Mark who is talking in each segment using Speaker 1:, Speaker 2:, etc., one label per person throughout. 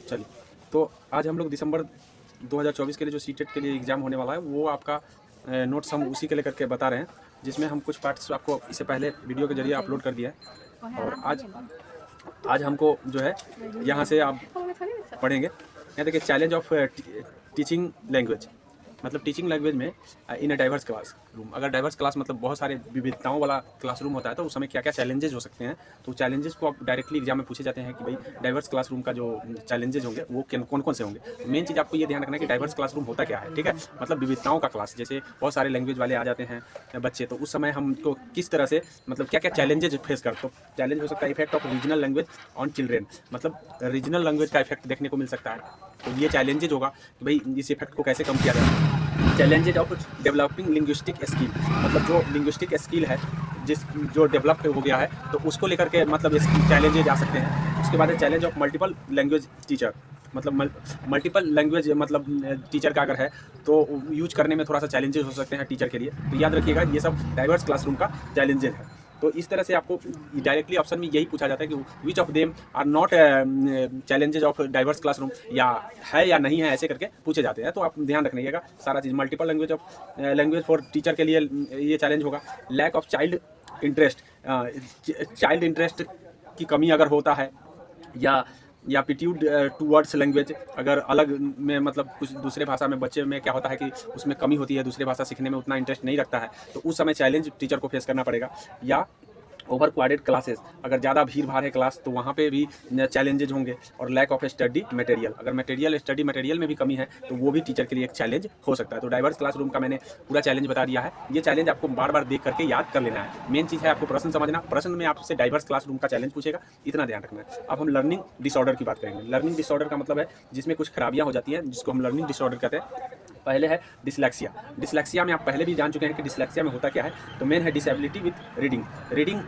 Speaker 1: चलिए, तो आज हम लोग दिसंबर 2024 के लिए जो सीटेट के लिए एग्ज़ाम होने वाला है वो आपका नोट्स हम उसी के लिए करके बता रहे हैं, जिसमें हम कुछ पार्ट्स आपको इससे पहले वीडियो के जरिए अपलोड कर दिया है। और आज हमको जो है यहाँ से आप पढ़ेंगे। यहाँ देखिए, चैलेंज ऑफ टीचिंग लैंग्वेज, मतलब टीचिंग लैंग्वेज में इन अ डाइवर्स क्लास रूम। अगर डाइवर्स क्लास मतलब बहुत सारे विविधताओं वाला क्लासरूम होता है तो उस समय क्या क्या चैलेंजेस हो सकते हैं, तो चैलेंजेस को आप डायरेक्टली एग्जाम में पूछे जाते हैं कि भाई डाइवर्स क्लासरूम का जो चैलेंजेस होंगे वो कौन कौन से होंगे। तो मेन चीज़ आपको ये ध्यान रखना है कि डाइवर्स क्लासरूम होता क्या है, ठीक है। मतलब विविधताओं का क्लास, जैसे बहुत सारे लैंग्वेज वाले आ जाते हैं बच्चे, तो उस समय हमको किस तरह से मतलब क्या क्या चैलेंजेज फेस करते। तो चैलेंज हो सकता है effect of regional language on children, मतलब रीजनल लैंग्वेज का इफेक्ट देखने को मिल सकता है। तो ये चैलेंजेज होगा कि भाई इस इफेक्ट को कैसे कम किया जाए। Challenges of developing linguistic skill, मतलब जो लिंग्विस्टिक स्किल है जो डेवलप हो गया है तो उसको लेकर के मतलब चैलेंजेज आ सकते हैं। उसके बाद challenge of multiple language teacher, मतलब मल्टीपल लैंग्वेज मतलब टीचर का अगर है तो यूज करने में थोड़ा सा चैलेंजेस हो सकते हैं टीचर के लिए। तो याद रखिएगा ये सब डाइवर्स क्लासरूम का चैलेंजेस है। तो इस तरह से आपको डायरेक्टली ऑप्शन में यही पूछा जाता है कि which of them are not challenges of diverse classroom, या नहीं है, ऐसे करके पूछे जाते हैं। तो आप ध्यान रखिएगा सारा चीज़। मल्टीपल लैंग्वेज फॉर टीचर के लिए ये चैलेंज होगा। लैक ऑफ चाइल्ड इंटरेस्ट की कमी अगर होता है, या एप्टीट्यूड टूवर्ड्स लैंग्वेज, अगर अलग में मतलब कुछ दूसरे भाषा में बच्चे में क्या होता है कि उसमें कमी होती है, दूसरे भाषा सीखने में उतना इंटरेस्ट नहीं रखता है, तो उस समय चैलेंज टीचर को फेस करना पड़ेगा। या ओवर क्राउडेड क्लासेस, अगर ज़्यादा भीड़ भाड़ है क्लास तो वहाँ पे भी चैलेंजेज होंगे। और लैक ऑफ स्टडी मटेरियल, अगर स्टडी मटेरियल में भी कमी है तो वो भी टीचर के लिए एक चैलेंज हो सकता है। तो डाइवर्स क्लासरूम का मैंने पूरा चैलेंज बता दिया है। ये चैलेंज आपको बार बार देख करके याद कर लेना है। मेन चीज़ है आपको प्रश्न समझना, प्रश्न में आपसे डाइवर्स क्लासरूम का चैलेंज पूछेगा, इतना ध्यान रखना है। अब हम लर्निंग डिसऑर्डर की बात करेंगे। लर्निंग डिसऑर्डर का मतलब है जिसमें कुछ खराबियाँ हो जाती हैं, जिसको हम लर्निंग डिसऑर्डर कहते हैं। पहले है डिसलेक्सिया। डिसलेक्सिया में आप पहले भी जान चुके हैं कि डिसलेक्सिया में होता क्या है। तो मेन है डिसेबिलिटी विथ रीडिंग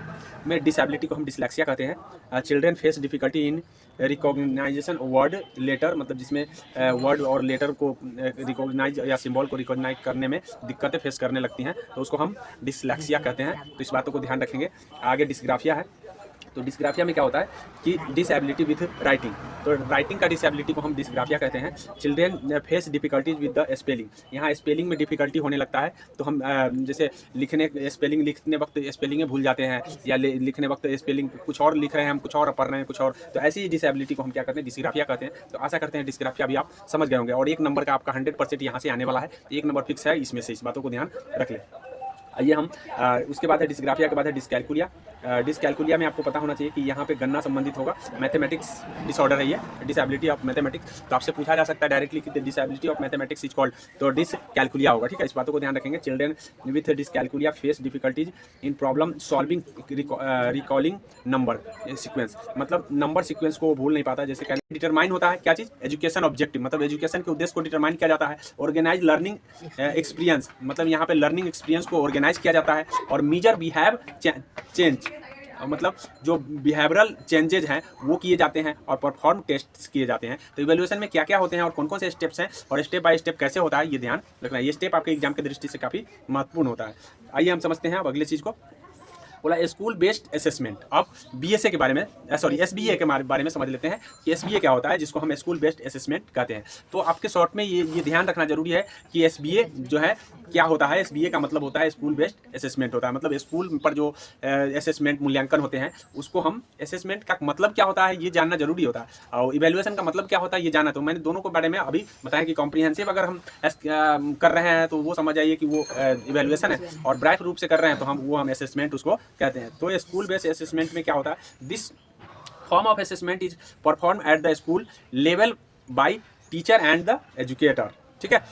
Speaker 1: में डिसेबिलिटी को हम डिसलेक्सिया कहते हैं। Children face difficulty in recognisation word letter, मतलब जिसमें वर्ड और लेटर को रिकॉग्नाइज या सिंबल को रिकॉग्नाइज करने में दिक्कतें फेस करने लगती हैं, तो उसको हम डिसलेक्सिया कहते हैं। तो इस बातों को ध्यान रखेंगे। आगे डिस्ग्राफिया है। तो डिस्ग्राफिया में क्या होता है कि डिसेबिलिटी विथ राइटिंग, तो राइटिंग का डिसेबिलिटी को हम डिस्ग्राफिया कहते हैं। Children face difficulties with the spelling, यहाँ स्पेलिंग में डिफिकल्टी होने लगता है, तो हम जैसे लिखने वक्त स्पेलिंग भूल जाते हैं, या लिखने वक्त स्पेलिंग कुछ और लिख रहे हैं हम, कुछ और पढ़ रहे हैं कुछ और, तो ऐसी डिसेबिलिटी को हम क्या कहते हैं, डिस्ग्राफिया कहते हैं। तो आशा करते हैं डिस्ग्राफिया भी आप समझ गए होंगे। और 1 नंबर का आपका 100% यहाँ से आने वाला है, 1 नंबर फिक्स है इसमें से, इस बातों को ध्यान रख लें। आइए हम उसके बाद है डिस्ग्राफिया के बाद है डिस्कैलकुलिया। डिस्कैलकुलिया में आपको पता होना चाहिए कि यहाँ पे गणना संबंधित होगा। मैथमेटिक्स डिसऑर्डर है ये, डिसेबिलिटी ऑफ मैथमेटिक्स। तो आपसे पूछा जा सकता है डायरेक्टली कि disability of mathematics is called, तो डिसकैलकुलिया होगा, ठीक है। इस बातों को ध्यान रखेंगे। Children with dyscalculia face difficulties in problem solving recalling number sequence, मतलब नंबर सीक्वेंस को भूल नहीं पाता। जैसे डिटरमाइन होता है क्या चीज़, एजुकेशन ऑब्जेक्टिव, मतलब एजुकेशन के उद्देश्य को डिटरमाइन किया जाता है। ऑर्गेनाइज लर्निंग एक्सपीरियंस, मतलब यहाँ पे लर्निंग एक्सपीरियंस को ऑर्गेनाइज किया जाता है। और मेजर बिहेव चेंज, मतलब जो बिहेवियरल चेंजेज हैं वो किए जाते हैं, और परफॉर्म टेस्ट किए जाते हैं। तो इवैल्यूएशन में क्या क्या होते हैं और कौन कौन से स्टेप्स हैं और स्टेप बाय स्टेप कैसे होता है, ये ध्यान रखना है। ये स्टेप आपके एग्जाम की दृष्टि से काफ़ी महत्वपूर्ण होता है। आइए हम समझते हैं अब अगले चीज़ को। बोला स्कूल बेस्ड असेसमेंट। अब बीएसए के बारे में एसबीए के बारे में समझ लेते हैं कि एसबीए क्या होता है, जिसको हम स्कूल बेस्ड असेसमेंट कहते हैं। तो आपके शॉर्ट में ये ध्यान रखना जरूरी है कि एसबीए जो है क्या होता है। एसबीए का मतलब होता है स्कूल बेस्ड असेसमेंट होता है, मतलब स्कूल पर जो असेसमेंट मूल्यांकन होते हैं उसको हम, असेसमेंट का मतलब क्या होता है ये जानना जरूरी होता है, और इवैल्यूएशन का मतलब क्या होता है ये जानना। तो मैंने दोनों के बारे में अभी बताया कि कॉम्प्रिहेंसिव अगर हम कर रहे हैं तो वो समझ आइए कि वो इवैल्यूएशन है, और ब्राइट रूप से कर रहे हैं तो हम असेसमेंट उसको कहते हैं। तो स्कूल बेस्ड असेसमेंट में क्या होता है, this form of assessment is perform at the school level by teacher and the educator, ठीक है।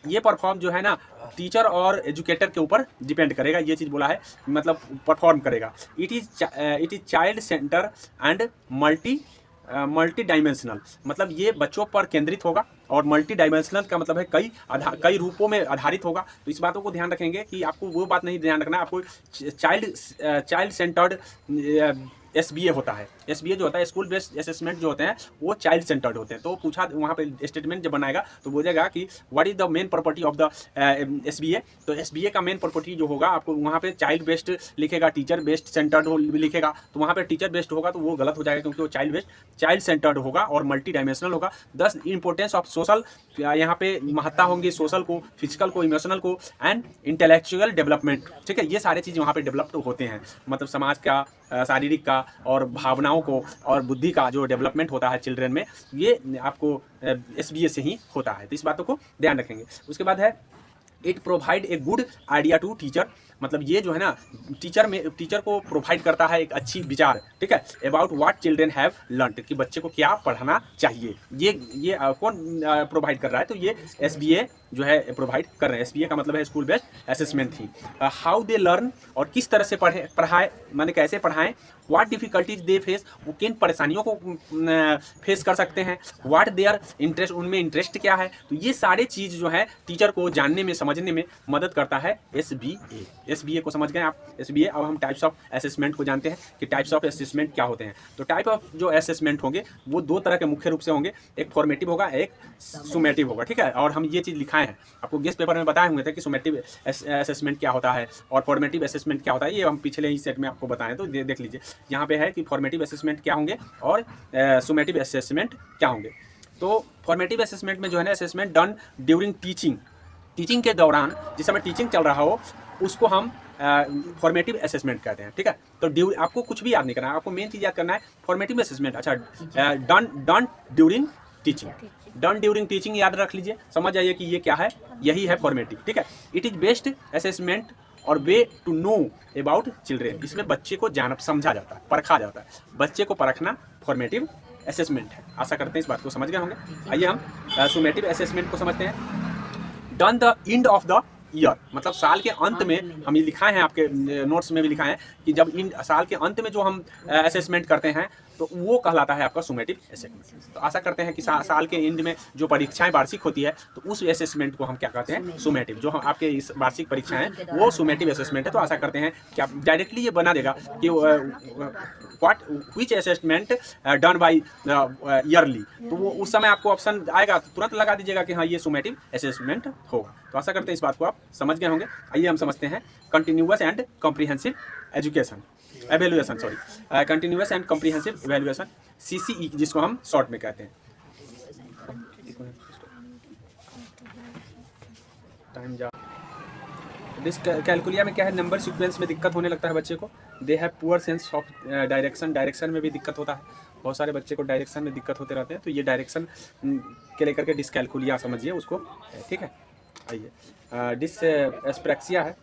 Speaker 1: ये परफॉर्म जो है ना टीचर और एजुकेटर के ऊपर डिपेंड करेगा, ये चीज़ बोला है, मतलब परफॉर्म करेगा। It is child centre and multi dimensional, मतलब ये बच्चों पर केंद्रित होगा, और मल्टी डायमेंशनल का मतलब है कई रूपों में आधारित होगा। तो इस बातों को ध्यान रखेंगे कि आपको वो बात नहीं ध्यान रखना है, आपको चाइल्ड सेंटर्ड SBA होता है। SBA जो होता है स्कूल बेस्ड असेसमेंट जो होते हैं वो चाइल्ड सेंटर्ड होते हैं। तो पूछा वहाँ पे स्टेटमेंट जब बनाएगा तो बोलेगा कि what is the main property of the SBA। तो SBA का मेन प्रॉपर्टी जो होगा आपको वहाँ पे चाइल्ड बेस्ड लिखेगा, टीचर बेस्ड सेंटर्ड लिखेगा। तो वहाँ पे टीचर बेस्ड होगा तो वो गलत हो जाएगा क्योंकि वो चाइल्ड सेंटर्ड होगा और मल्टी डायमेंशनल होगा। 10 इंपॉर्टेंस ऑफ सोशल, यहाँ पे महत्ता होंगी सोशल को, फिजिकल को, इमोशनल को एंड इंटेलेक्चुअल डेवलपमेंट। ठीक है, ये सारे चीज़ वहाँ पे डेवलप होते हैं, मतलब समाज का, शारीरिक का और भावनाओं को और बुद्धि का जो डेवलपमेंट होता है चिल्ड्रन में, ये आपको SBA से ही होता है। तो इस बातों को ध्यान रखेंगे। उसके बाद है it provide a good idea to teacher, मतलब ये जो है ना टीचर को प्रोवाइड करता है एक अच्छी विचार, ठीक है, about what children have learned, कि बच्चे को क्या पढ़ना चाहिए। ये कौन प्रोवाइड कर रहा है, तो ये SBA जो है प्रोवाइड कर रहे हैं। SBA का मतलब है स्कूल बेस्ड असेसमेंट थी। हाउ दे लर्न, और किस तरह से पढ़ाए, माने कैसे पढ़ाएं। व्हाट डिफिकल्टीज दे फेस, वो किन परेशानियों को फेस कर सकते हैं। व्हाट देयर इंटरेस्ट, उनमें इंटरेस्ट क्या है। तो ये सारे चीज़ जो है टीचर को जानने में, समझने में मदद करता है SBA को। समझ गए आप SBA। अब हम टाइप्स ऑफ असेसमेंट को जानते हैं कि टाइप्स ऑफ असेसमेंट क्या होते हैं। तो टाइप ऑफ जो असेसमेंट होंगे वो 2 तरह के मुख्य रूप से होंगे, एक फॉर्मेटिव होगा, एक सुमेटिव होगा। ठीक है, और हम ये चीज़ लिखाए हैं, आपको गेस्ट पेपर में बताए हुए थे कि सुमेटिव असेसमेंट क्या होता है और फॉर्मेटिव असेसमेंट क्या होता है। ये हम पिछले ही सेट में आपको बताएं, तो देख लीजिए यहाँ पे है कि फॉर्मेटिव असेसमेंट क्या होंगे और सुमेटिव असेसमेंट क्या होंगे। तो फॉर्मेटिव असेसमेंट में जो है ना, असेसमेंट डन ड्यूरिंग टीचिंग के दौरान, जिस समय टीचिंग चल रहा हो उसको हम फॉर्मेटिव असेसमेंट कहते हैं। ठीक है, तो आपको कुछ भी याद नहीं करना है, आपको मेन चीज़ याद करना है फॉर्मेटिव असेसमेंट। अच्छा, डन ड्यूरिंग टीचिंग याद रख लीजिए, समझ जाइए कि ये क्या है, यही है फॉर्मेटिव। ठीक है, इट इज़ बेस्ट असेसमेंट और way to know about children, इसमें बच्चे को समझा जाता है, परखा जाता है। बच्चे को परखना फॉर्मेटिव असेसमेंट है। आशा करते हैं इस बात को समझ गए होंगे। आइए हम सुमेटिव असेसमेंट को समझते हैं। Done the end of the year, मतलब साल के अंत में, हम ये लिखाए हैं आपके नोट्स में भी लिखा है कि जब साल के अंत में जो हम असेसमेंट करते हैं तो वो कहलाता है आपका सुमेटिव असेसमेंट। तो आशा करते हैं कि साल के एंड में जो परीक्षाएं वार्षिक होती है तो उस असेसमेंट को हम क्या कहते हैं, सुमेटिव। जो हम आपके इस वार्षिक परीक्षाएं हैं वो सुमेटिव असेसमेंट है। तो आशा करते हैं कि आप डायरेक्टली ये बना देगा कि which assessment done by yearly, तो वो उस समय आपको ऑप्शन आएगा तो तुरंत लगा दीजिएगा कि हाँ ये सुमेटिव असेसमेंट होगा। तो आशा करते हैं इस बात को आप समझ गए होंगे। आइए हम समझते हैं continuous and comprehensive evaluation, continuous and comprehensive evaluation, CCE जिसको हम शॉर्ट में कहते हैं। टाइम जा दिस कैलकुलिया में क्या है, नंबर सीक्वेंस में दिक्कत होने लगता है बच्चे को। They have poor sense of direction में भी दिक्कत होता है। बहुत सारे बच्चे को डायरेक्शन में दिक्कत होते रहते हैं, तो ये डायरेक्शन के लेकर के डिसकैलकुलिया समझिए उसको। ठीक है, आइए डिसएस्प्रेक्सिया है।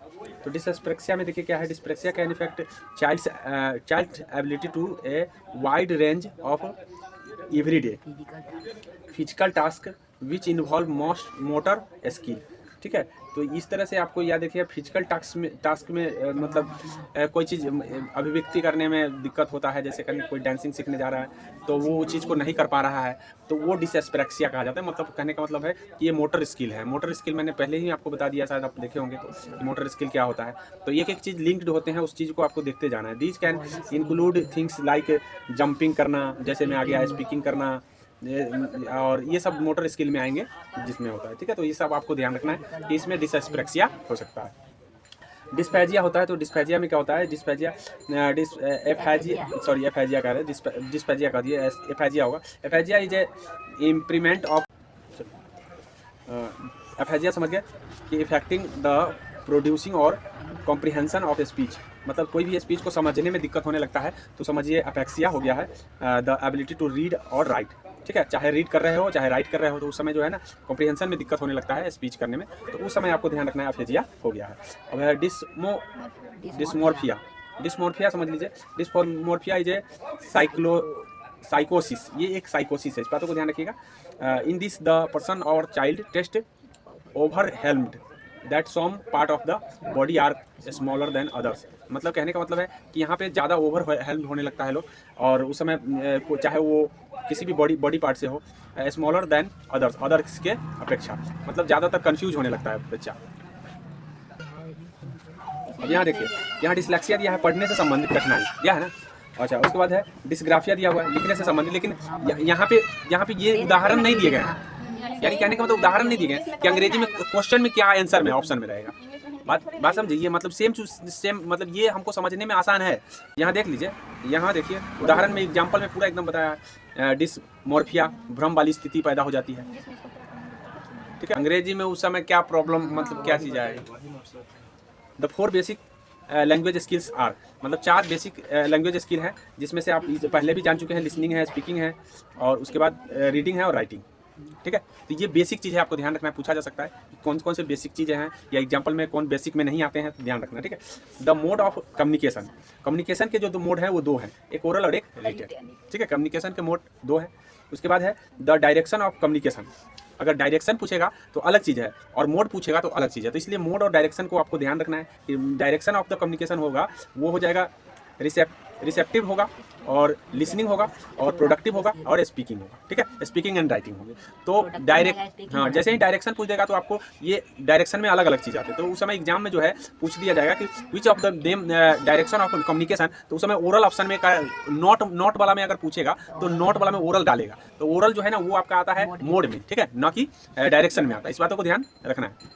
Speaker 1: तो डिसएस्प्रेक्सिया में देखिए क्या है, dyspraxia can affect child ability to a wide range of everyday physical task which involve motor skill. ठीक है, तो इस तरह से आपको याद रखिए फिजिकल टास्क में मतलब कोई चीज़ अभिव्यक्ति करने में दिक्कत होता है, जैसे कहीं कोई डांसिंग सीखने जा रहा है तो वो चीज़ को नहीं कर पा रहा है, तो वो डिसएस्प्रेक्सिया कहा जाता है। मतलब कहने का मतलब है कि ये मोटर स्किल है। मोटर स्किल मैंने पहले ही आपको बता दिया, शायद आप देखे होंगे तो मोटर स्किल क्या होता है। तो एक एक चीज़ लिंक्ड होते हैं, उस चीज़ को आपको देखते जाना है। These can include things like jumping करना, जैसे मैं आ गया स्पीकिंग करना, और ये सब मोटर स्किल में आएंगे जिसमें होता है। ठीक है, तो ये सब आपको ध्यान रखना है कि इसमें डिसएस्प्रेक्सिया हो सकता है। डिस्पैजिया होता है, तो डिस्पैजिया में क्या होता है, डिस्पैजिया कह रहे हैं, डिस्पैजिया कह दिए, एफेजिया होगा। Aphasia is a impairment of, aphasia समझ गए कि इफेक्टिंग द प्रोड्यूसिंग और कॉम्प्रिहेंशन ऑफ स्पीच, मतलब कोई भी स्पीच को समझने में दिक्कत होने लगता है तो समझिए एफेक्सिया हो गया है। द एबिलिटी टू रीड और राइट, ठीक है, चाहे रीड कर रहे हो चाहे राइट कर रहे हो तो उस समय जो है ना कॉम्प्रिहेंशन में दिक्कत होने लगता है स्पीच करने में, तो उस समय आपको ध्यान रखना है एफेजिया हो गया है। अब है डिस्मोर्फिया समझ लीजिए। डिस्मोर्फिया इज ए साइकोसिस, ये एक साइकोसिस है, इस बातों को ध्यान रखिएगा। इन दिस द पर्सन और child test overwhelmed that some part of the body are smaller than others, मतलब कहने का मतलब है कि यहाँ पे ज़्यादा ओवरवेल्म्ड होने लगता है लोग, और उस समय चाहे वो किसी भी बॉडी पार्ट से हो, स्मॉलर देन अदर्स के अपेक्षा, मतलब ज़्यादातर कंफ्यूज होने लगता है बच्चा। अब यहाँ देखिए, यहाँ डिसलेक्सिया दिया है, पढ़ने से संबंधित कठिनाई दिया है ना, अच्छा, उसके बाद है डिस्ग्राफिया दिया हुआ है लिखने से संबंधित, लेकिन यहाँ पे ये उदाहरण नहीं दिए गए हैं। यानी कहने का मतलब उदाहरण नहीं दिए गए कि अंग्रेजी में क्वेश्चन में क्या आंसर में ऑप्शन में रहेगा। बात समझिए, मतलब सेम मतलब ये हमको समझने में आसान है। यहाँ देख लीजिए, यहाँ देखिए उदाहरण में एग्जाम्पल में पूरा एकदम बताया है। डिसमॉर्फिया, भ्रम वाली स्थिति पैदा हो जाती है। ठीक है, अंग्रेजी में उस समय क्या प्रॉब्लम, मतलब क्या चीज़ आएगी। The 4 basic language skills are, मतलब 4 बेसिक लैंग्वेज स्किल हैं, जिसमें से आप पहले भी जान चुके हैं। लिसनिंग है, स्पीकिंग है, और उसके बाद रीडिंग है और राइटिंग। ठीक है, तो ये बेसिक चीज़ है, आपको ध्यान रखना है। पूछा जा सकता है कौन कौन से बेसिक चीज़ें हैं, या एग्जांपल में कौन बेसिक में नहीं आते हैं, तो ध्यान रखना। ठीक है, the mode of communication, communication के जो 2 मोड हैं वो 2 हैं, एक ओरल और एक रिटन। ठीक है, कम्युनिकेशन के मोड 2 हैं। उसके बाद है द डायरेक्शन ऑफ कम्युनिकेशन। अगर डायरेक्शन पूछेगा तो अलग चीज़ है, और मोड पूछेगा तो अलग चीज़ है। तो इसलिए मोड और डायरेक्शन को आपको ध्यान रखना है कि डायरेक्शन ऑफ द कम्युनिकेशन होगा वो हो जाएगा रिसेप्टिव होगा, और लिसनिंग होगा, और प्रोडक्टिव होगा, और स्पीकिंग होगा। ठीक है, स्पीकिंग एंड राइटिंग होंगे। तो डायरेक्ट, हाँ, जैसे ही डायरेक्शन पूछ देगा तो आपको ये डायरेक्शन में अलग अलग चीज़ आती है। तो उस समय एग्जाम में जो है पूछ दिया जाएगा कि which of the name direction of communication, तो उस समय ओरल ऑप्शन में नॉट वाला में अगर पूछेगा तो नॉट वाला में ओरल डालेगा। तो ओरल जो है ना वो आपका आता है मोड में, ठीक है, ना कि डायरेक्शन में आता है। इस बातों को ध्यान रखना है।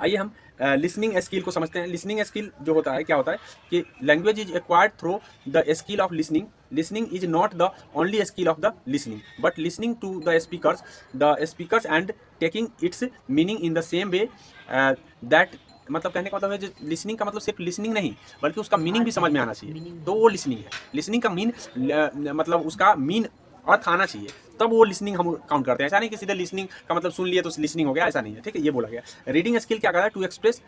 Speaker 1: आइए हम लिसनिंग स्किल को समझते हैं। लिसनिंग स्किल जो होता है, क्या होता है कि language is acquired through the skill of listening. Listening is not the only skill of the listening, but listening to the speakers and taking its meaning in the same way that, मतलब कहने का मतलब है, जो listening का मतलब सिर्फ listening नहीं, बल्कि उसका मीनिंग भी समझ में आना चाहिए, तो वो लिसनिंग है। लिसनिंग का मतलब उसका मीन अर्थ आना चाहिए, तब वो लिसनिंग हम काउंट करते हैं। ऐसा नहीं कि सीधे लिसनिंग का मतलब सुन लिए तो लिसनिंग हो गया, ऐसा नहीं है। ठीक है, ये बोला गया। रीडिंग स्किल क्या करता है, टू एक्सप्रेस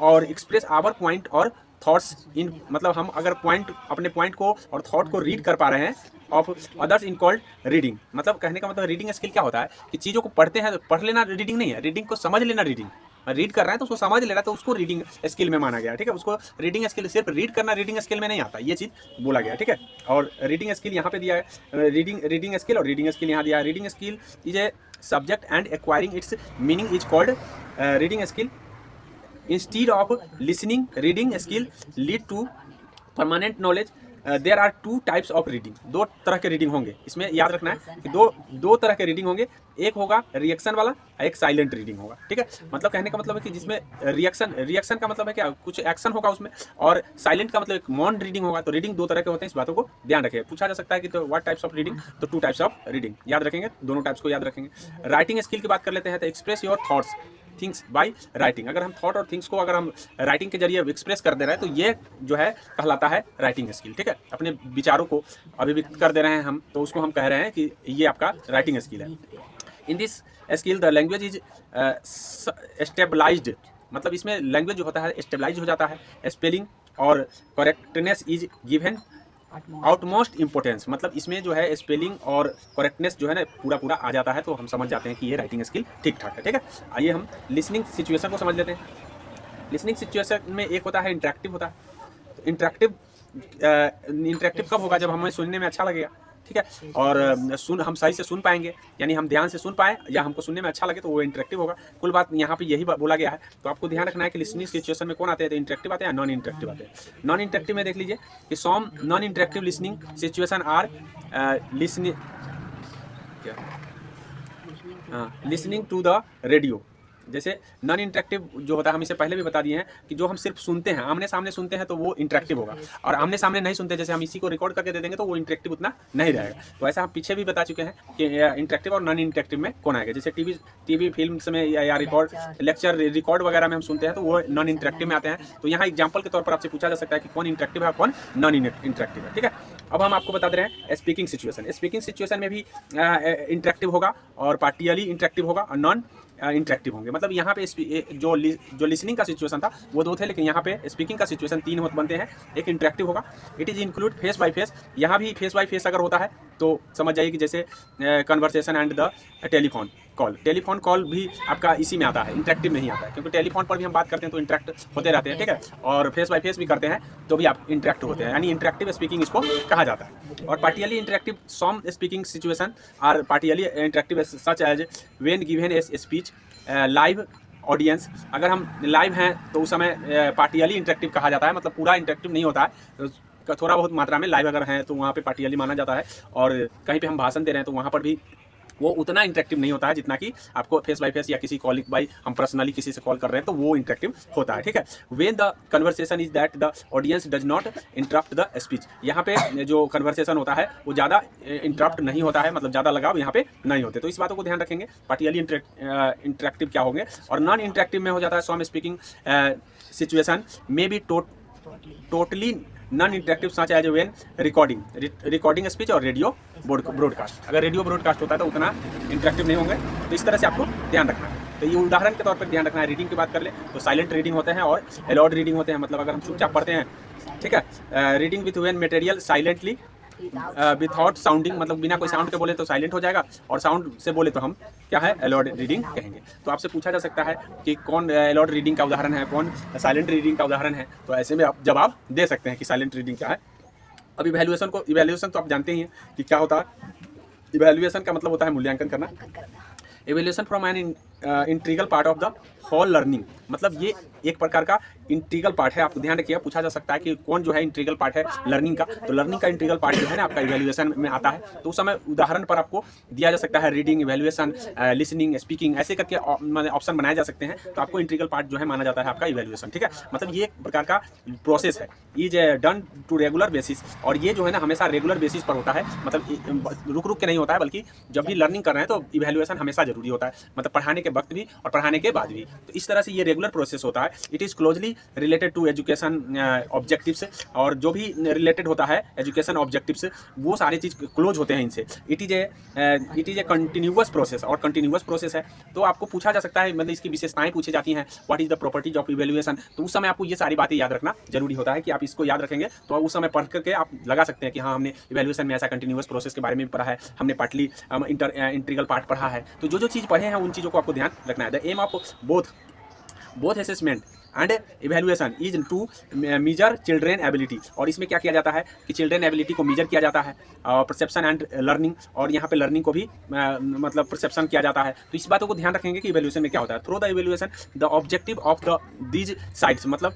Speaker 1: और एक्सप्रेस आवर पॉइंट और थॉट्स इन, मतलब हम अगर अपने पॉइंट को और थॉट को रीड कर पा रहे हैं of others in called reading. मतलब कहने का मतलब रीडिंग स्किल क्या होता है कि चीज़ों को पढ़ते हैं, पढ़ लेना रीडिंग नहीं है, रीडिंग को समझ लेना रीडिंग। रीड कर रहे हैं तो उसको समझ ले रहा है, तो उसको रीडिंग स्किल में माना गया। ठीक है, उसको रीडिंग स्किल, सिर्फ रीड करना रीडिंग स्किल में नहीं आता, ये चीज़ बोला गया। ठीक है, और रीडिंग स्किल यहाँ पे दिया है, रीडिंग स्किल और रीडिंग स्किल यहाँ दिया है। Reading skill is a subject and acquiring its meaning is called reading skill. Instead of listening, reading skill lead to permanent knowledge. There are 2 types of reading, 2 तरह के reading होंगे। इसमें याद रखना है कि दो तरह के रीडिंग होंगे, एक होगा रिएक्शन वाला, एक साइलेंट रीडिंग होगा। ठीक है, मतलब कहने का मतलब है कि जिसमें रिएक्शन का मतलब है क्या, कुछ एक्शन होगा उसमें, और साइलेंट का मतलब एक मौन रीडिंग होगा। तो रीडिंग 2 तरह के होते हैं, इस बातों को ध्यान रखें। पूछा जा सकता है कि तो व्हाट टाइप्स ऑफ रीडिंग, तो 2 टाइप्स ऑफ रीडिंग याद रखेंगे, दोनों टाइप्स को याद रखेंगे। राइटिंग स्किल की बात कर लेते हैं, तो express your thoughts things by writing. अगर हम थॉट और थिंग्स को अगर हम राइटिंग के जरिए एक्सप्रेस कर दे रहे हैं तो ये जो है कहलाता है राइटिंग स्किल। ठीक है, अपने विचारों को अभिव्यक्त कर दे रहे हैं हम, तो उसको हम कह रहे हैं कि ये आपका राइटिंग स्किल है। In this skill the language is stabilised, मतलब इसमें लैंग्वेज जो होता है स्टेबलाइज हो जाता है। स्पेलिंग और correctness is given outmost importance, मतलब इसमें जो है स्पेलिंग और करेक्टनेस जो है ना पूरा आ जाता है, तो हम समझ जाते हैं कि ये राइटिंग स्किल ठीक ठाक है। ठीक है, आइए हम लिसनिंग सिचुएशन को समझ लेते हैं। लिसनिंग सिचुएशन में एक होता है इंटरेक्टिव होता है। तो इंटरेक्टिव कब होगा, जब हमें सुनने में अच्छा लगेगा। ठीक है, और हम सही से सुन पाएंगे, यानी हम ध्यान से सुन पाए या हमको सुनने में अच्छा लगे, तो वो इंटरेक्टिव होगा। कुल बात यहाँ पे यही बोला गया है। तो आपको ध्यान रखना है कि लिसनिंग सिचुएशन में कौन आते हैं, तो इंटरेक्टिव आते हैं, नॉन इंटरेक्टिव आते हैं। नॉन इंटरेक्टिव में देख लीजिए कि some non interactive listening situation are listening to the radio. जैसे नॉन इंटरेक्टिव जो होता है, हम इसे पहले भी बता दिए हैं कि जो हम सिर्फ सुनते हैं, आमने सामने सुनते हैं, तो वो इंटरेक्टिव होगा। और आमने सामने नहीं सुनते, जैसे हम इसी को रिकॉर्ड करके दे देंगे, तो वो इंटरेक्टिव उतना नहीं रहेगा। तो ऐसा हम पीछे भी बता चुके हैं कि इंटरेक्टिव और नॉन इंटरेक्टिव में कौन आएगा। जैसे टीवी फिल्म में या रिकॉर्ड लेक्चर रिकॉर्ड वगैरह में हम सुनते हैं, तो वो नॉन इंटरेक्टिव में आते हैं। तो यहाँ एग्जाम्पल के तौर पर आपसे पूछा जा सकता है कि कौन इंटरेक्टिव है, कौन नॉन इंटरेक्टिव है। ठीक है, अब हम आपको बता दे रहे हैं स्पीकिंग सिचुएशन। स्पीकिंग सिचुएशन में भी इंटरेक्टिव होगा, और पार्टियली इंटरेक्टिव होगा, और नॉन इंटरेक्टिव होंगे। मतलब यहाँ पे जो लिसनिंग का सिचुएशन था वो 2 थे, लेकिन यहाँ पे स्पीकिंग का सिचुएशन 3 बनते हैं। एक इंटरेक्टिव होगा, it is include face by face. यहाँ भी फेस बाय फेस अगर होता है तो समझ जाइए कि जैसे conversation and the telephone call भी आपका इसी में आता है, इंटरेक्टिव नहीं आता है, क्योंकि टेलीफोन पर भी हम बात करते हैं तो इंटरेक्ट होते रहते हैं। ठीक है, और फेस बाय फेस भी करते हैं तो भी आप इंटरेक्ट होते हैं, यानी इंटरेक्टिव स्पीकिंग इसको कहा जाता है। और partially interactive some speaking situation are partially interactive such as when given a speech live audience. अगर हम लाइव हैं तो उस समय पार्टियली इंटरेक्टिव कहा जाता है, मतलब पूरा इंटरेक्टिव नहीं होता है। थोड़ा बहुत मात्रा में लाइव अगर हैं तो वहाँ पे पार्टियली माना जाता है, और कहीं पे हम भाषण दे रहे हैं तो वहाँ पर भी वो उतना इंटरेक्टिव नहीं होता है जितना कि आपको फेस बाय फेस या किसी कॉलिंग बाय हम पर्सनली किसी से कॉल कर रहे हैं तो वो इंटरेक्टिव होता है, ठीक है। When the conversation is that the audience does not interrupt the speech, यहाँ पे जो कन्वर्सेशन होता है वो ज़्यादा इंटरप्ट नहीं होता है, मतलब ज़्यादा लगाव यहाँ पे नहीं होते, तो इस बातों को ध्यान रखेंगे। पार्टियली इंटरेक्टिव क्या होंगे, और नॉन इंटरेक्टिव में हो जाता है सम स्पीकिंग सिचुएशन में be totally non interactive such as when recording speech और रेडियो ब्रॉडकास्ट। अगर रेडियो ब्रॉडकास्ट होता है तो उतना इंटरेक्टिव नहीं होंगे, तो इस तरह से आपको ध्यान रखना है। तो ये उदाहरण के तौर पर ध्यान रखना है। रीडिंग की बात कर ले तो साइलेंट रीडिंग होते हैं और अलाउड रीडिंग होते हैं, मतलब अगर हम चुपचाप पढ़ते हैं, ठीक है। Reading with when material silently without sounding, मतलब बिना कोई साउंड के बोले तो साइलेंट हो जाएगा, और साउंड से बोले तो हम क्या है अलाउड रीडिंग कहेंगे। तो आपसे पूछा जा सकता है कि कौन अलाउड रीडिंग का उदाहरण है, कौन साइलेंट रीडिंग का उदाहरण है, तो ऐसे में आप जवाब दे सकते हैं कि साइलेंट रीडिंग क्या है। अब इवैल्यूएशन तो आप जानते ही हैं कि क्या होता है। इवैल्यूएशन का मतलब होता है मूल्यांकन करना। Evaluation from an integral part of the whole learning, मतलब ये एक प्रकार का इंटीग्रल पार्ट है। आपको ध्यान रखिए, पूछा जा सकता है कि कौन जो है इंटीग्रल पार्ट है लर्निंग का, तो लर्निंग का इंटीग्रल पार्ट जो है ना आपका इवैल्यूएशन में आता है। तो उस समय उदाहरण पर आपको दिया जा सकता है रीडिंग, इवैल्यूएशन, लिसनिंग, स्पीकिंग, ऐसे करके ऑप्शन बनाए जा सकते हैं, तो आपको इंटीग्रल पार्ट जो है माना जाता है आपका इवैल्यूएशन, ठीक है। मतलब ये एक प्रकार का प्रोसेस है, is done to regular basis, और ये जो है ना हमेशा रेगुलर बेसिस पर होता है, मतलब रुक रुक के नहीं होता है, बल्कि जब भी लर्निंग कर रहे हैं तो इवैल्यूएशन हमेशा जरूरी होता है, मतलब पढ़ाने के वक्त भी और पढ़ाने के बाद भी। तो इस तरह से ये रेगुलर प्रोसेस होता है। It is closely related to education objectives, और जो भी रिलेटेड होता है एजुकेशन ऑब्जेक्टिव्स वो सारी चीज़ क्लोज होते हैं इनसे। It is a continuous process, और कंटिन्यूअस प्रोसेस है तो आपको पूछा जा सकता है, मतलब इसकी विशेषताएं पूछी जाती हैं, what is the properties of evaluation. तो उस समय आपको ये सारी बातें याद रखना जरूरी होता है कि आप इसको याद रखेंगे तो उस समय पढ़ करके आप लगा सकते हैं कि हाँ हमने इवैल्यूएशन में ऐसा कंटिन्यूअस प्रोसेस के बारे में पढ़ा है, हमने पार्टली इंटीग्रल पार्ट पढ़ा है। तो जो चीज़ पढ़े हैं उन चीज़ों को आपको ध्यान रखना है। The aim of both assessment and evaluation is to measure children ability, और इसमें क्या किया जाता है कि चिल्ड्रेन एबिलिटी को मेजर किया जाता है, परसेप्शन एंड लर्निंग, और यहाँ पे लर्निंग को भी मतलब परसेप्शन किया जाता है। तो इस बातों को ध्यान रखेंगे कि इवैल्यूएशन में क्या होता है। Through the evaluation the objective of the these sides, मतलब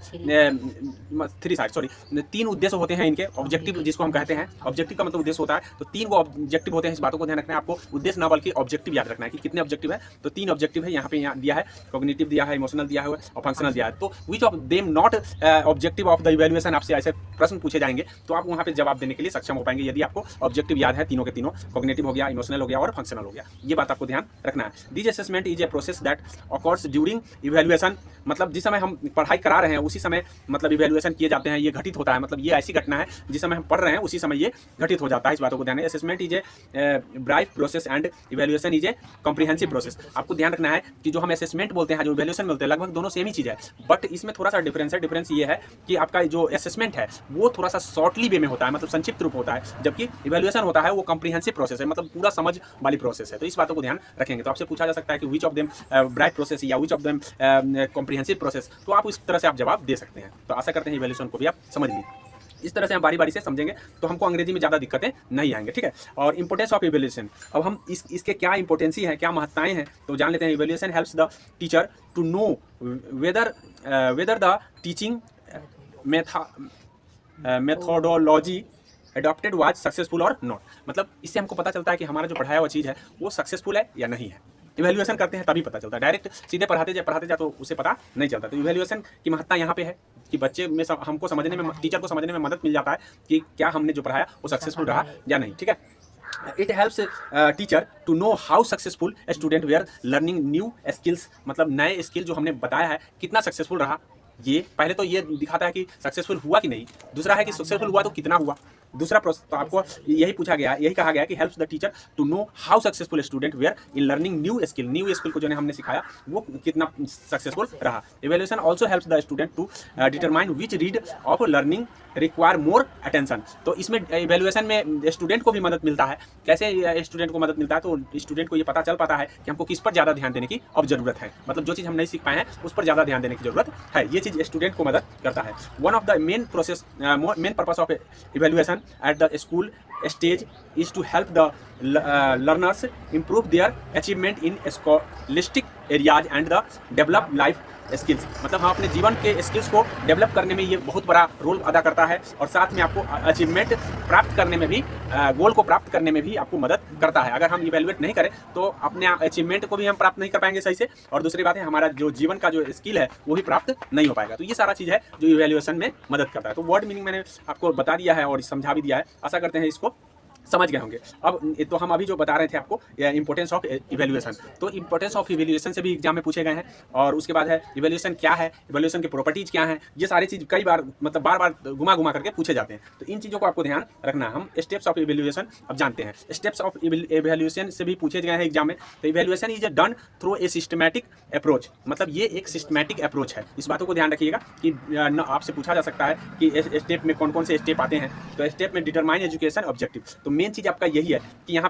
Speaker 1: 3 साइड, सॉरी 3 उद्देश्य होते हैं इनके। ऑब्जेक्टिव जिसको हम कहते हैं, ऑब्जेक्टिव का मतलब उद्देश्य होता है, तो 3 वो ऑब्जेक्टिव होते हैं। इस बातों को ध्यान रखना है, आपको उद्देश्य ना बल्कि ऑब्जेक्टिव याद रखना है कि कितने ऑब्जेक्टिव है। तो 3 ऑब्जेक्टिव है यहाँ पे दिया है, कॉग्निटिव दिया है, इमोशनल दिया है और फंक्शनल दिया है। तो विच of them not objective of the evaluation, आपसे ऐसे प्रश्न पूछे जाएंगे तो आप वहाँ पे जवाब देने के लिए सक्षम हो पाएंगे यदि आपको ऑब्जेक्टिव याद है तीनों के तीनों, कॉग्निटिव हो गया, इमोशनल हो गया और फंक्शनल हो गया। ये बात आपको ध्यान रखना है। This assessment is a process that occurs during evaluation, मतलब जिस समय हम पढ़ाई करा रहे हैं उसी समय मतलब इवैल्यूएशन किए जाते हैं, ये घटित होता है, मतलब ये ऐसी घटना है जिस समय हम पढ़ रहे हैं उसी समय ये घटित हो जाता है। इस बातों को ध्यान है। Assessment is a bright process and evaluation is a comprehensive process. आपको ध्यान रखना है कि जो हम असेसमेंट बोलते हैं, जो इवैल्यूएशन बोलते हैं, लगभग दोनों सेम ही चीज़ है, बट इसमें थोड़ा सा डिफरेंस है। डिफरेंस ये है कि आपका जो असेसमेंट है वो थोड़ा सा शॉर्टली वे में होता है, मतलब संक्षिप्त रूप होता है, जबकि इवैल्यूएशन होता है वो कॉम्प्रिहेंसिव प्रोसेस है, मतलब पूरा समझ वाली प्रोसेस है। तो इस बातों को ध्यान रखेंगे। तो आपसे पूछा जा सकता है कि which of them bright process या which of them comprehensive process, तो आप इस तरह से आप जवाब दे सकते हैं। तो आशा करते हैं इवैल्यूएशन को भी आप समझ लीजिए। इस तरह से हम बारी बारी से समझेंगे तो हमको अंग्रेजी में ज़्यादा दिक्कतें नहीं आएंगे, ठीक है। और इंपोर्टेंस ऑफ इवैल्यूएशन, अब हम इसके क्या इंपोर्टेंसी है, क्या महत्ताएं हैं, तो जान लेते हैं। Evaluation helps the teacher to know whether the teaching methodology adopted was successful और नॉट, मतलब इससे हमको पता चलता है कि हमारा जो पढ़ाया हुआ चीज़ है वो सक्सेसफुल है या नहीं है। इवैल्यूएशन करते हैं तभी पता चलता है, डायरेक्ट सीधे पढ़ाते जा तो उसे पता नहीं चलता। तो इवैल्यूएशन की महत्ता यहाँ पे है कि बच्चे में हमको समझने में, टीचर को समझने में मदद मिल जाता है कि क्या हमने जो पढ़ाया वो सक्सेसफुल रहा या नहीं, ठीक है। It helps teacher to know how successful student were learning new skills, मतलब नए स्किल जो हमने बताया है कितना सक्सेसफुल रहा। ये पहले तो ये दिखाता है कि सक्सेसफुल हुआ कि नहीं, दूसरा है कि सक्सेसफुल हुआ तो कितना हुआ। दूसरा प्रोसेस तो आपको यही पूछा गया, यही कहा गया कि helps the teacher to know how successful student were in learning new skill को जो है हमने सिखाया वो कितना सक्सेसफुल रहा। Evaluation also helps the student to determine which read of learning require more attention. तो इसमें इवैल्यूएशन में स्टूडेंट को भी मदद मिलता है। कैसे स्टूडेंट को मदद मिलता है, तो स्टूडेंट को ये पता चल पाता है कि हमको किस पर ज़्यादा ध्यान देने की अब जरूरत है, मतलब जो चीज़ हम नहीं सीख पाए हैं उस पर ज़्यादा ध्यान देने की जरूरत है। ये चीज़ स्टूडेंट को मदद करता है। One of the main purpose of evaluation at the school stage is to help the learners improve their achievement in scholastic areas and the develop life skills. मतलब हम अपने जीवन के स्किल्स को डेवलप करने में ये बहुत बड़ा रोल अदा करता है, और साथ में आपको अचीवमेंट प्राप्त करने में भी, गोल को प्राप्त करने में भी आपको मदद करता है। अगर हम इवेलुएट नहीं करें तो अपने अचीवमेंट को भी हम प्राप्त नहीं कर पाएंगे सही से, और दूसरी बात है हमारा जो जीवन का जो स्किल है वो भी प्राप्त नहीं हो पाएगा। तो ये सारा चीज़ है जो इवेल्युएशन में मदद करता है। तो वर्ड मीनिंग मैंने आपको बता दिया है और समझा भी दिया है, आशा करते हैं इसको समझ गए होंगे। अब तो हम अभी जो बता रहे थे आपको इंपॉर्टेंस ऑफ इवेल्युएशन, तो इंपॉर्टेंस ऑफ इवेल्युएशन से भी एग्जाम में पूछे गए हैं, और उसके बाद है इवेल्युएशन क्या है, इवेल्युएशन की प्रॉपर्टीज क्या हैं, ये सारी चीज़ कई बार मतलब बार बार घुमा घुमा करके पूछे जाते हैं। तो इन चीज़ों को आपको ध्यान रखना है। हम स्टेप्स ऑफ इवेल्युएशन अब जानते हैं। स्टेप्स ऑफ इवेल्युएशन से भी पूछे गए हैं एग्जाम में। तो evaluation is done through a systematic approach, मतलब ये एक सिस्टमैटिक अप्रोच है। इस बातों को ध्यान रखिएगा कि आपसे पूछा जा सकता है कि स्टेप में कौन कौन से स्टेप आते हैं। तो स्टेप में डिटरमाइन एजुकेशन ऑब्जेक्टिव, तो मेन चीज़ आपका यही है कि यहाँ पे